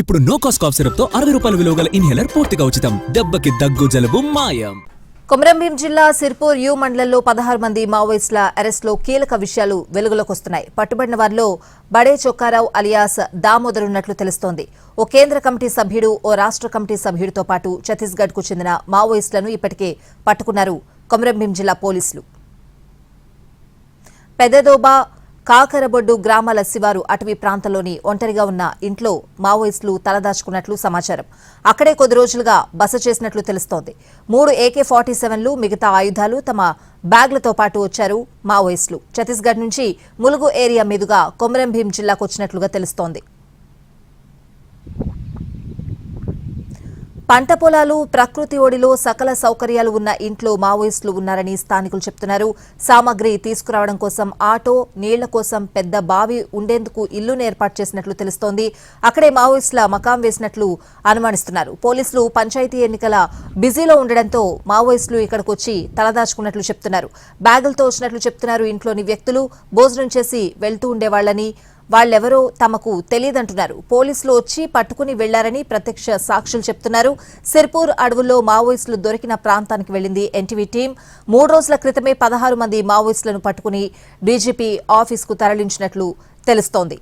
ఇప్పుడు no cost cough syrup తో 60 రూపాయల విలువ గల ఇన్హేలర్ పూర్తిగా ఉచితం. దెబ్బకి దగ్గు జలుబు మాయం. కొమరంభీం జిల్లా సిర్పూర్ యు మండలంలో 16 మంది మావోయిస్టుల అరెస్టులో కీలక విషయాలు వెలుగులోకి వస్తున్నాయి. పట్టుబడిన వారిలో బడే చొక్కారావు అలియాస్ దామోదర్ ఉన్నట్లు తెలుస్తోంది. ఓ కేంద్ర కమిటీ సభ్యుడు, ఓ రాష్ట్ర కమిటీ సభ్యుడితో పాటు ఛత్తీస్గఢ్ కు చెందిన మావోయిస్టులను ఇప్పటికే పట్టుకున్నారు కొమరంభీం జిల్లా పోలీసులు. పెద్దదోబా, కాకరబొడ్డు గ్రామాల శివారు అటవీ ప్రాంతంలోని ఒంటరిగా ఉన్న ఇంట్లో మావోయిస్టులు తలదాచుకున్నట్లు సమాచారం. అక్కడే కొద్ది రోజులుగా బస చేసినట్లు తెలుస్తోంది. 3 AK-47లు, మిగతా ఆయుధాలు తమ బ్యాగ్లతో పాటు వచ్చారు మావోయిస్టులు. ఛత్తీస్గఢ్ నుంచి ములుగు ఏరియా మీదుగా కొమరంభీం జిల్లాకు వచ్చినట్లుగా తెలుస్తోంది. పంట పొలాలు, ప్రకృతి ఒడిలో సకల సౌకర్యాలు ఉన్న ఇంట్లో మావోయిస్టులు ఉన్నారని స్థానికులు చెప్తున్నారు. సామగ్రి తీసుకురావడం కోసం ఆటో, నీళ్ల కోసం పెద్ద బావి ఉండేందుకు ఇల్లును ఏర్పాటు చేసినట్లు తెలుస్తోంది. అక్కడే మావోయిస్టుల మకాం వేసినట్లు అనుమానిస్తున్నారు. పోలీసులు పంచాయతీ ఎన్నికల బిజీలో ఉండడంతో మావోయిస్టులు ఇక్కడికి వచ్చి తలదాచుకున్నట్లు చెప్తున్నారు. బ్యాగులతో వచ్చినట్లు చెప్తున్నారు. ఇంట్లోని వ్యక్తులు భోజనం చేసి వెళ్తూ ఉండేవాళ్లని, వాళ్లెవరో తమకు తెలియదంటున్నారు. పోలీసులు వచ్చి పట్టుకుని వెళ్లారని ప్రత్యక్ష సాక్షులు చెప్తున్నారు. సిర్పూర్ అడవుల్లో మావోయిస్టులు దొరికిన ప్రాంతానికి వెళ్లింది ఎన్టీవీ టీం. 3 రోజుల క్రితమే 16 మంది మావోయిస్టులను పట్టుకుని డీజీపీ ఆఫీసుకు తరలించినట్లు తెలుస్తోంది.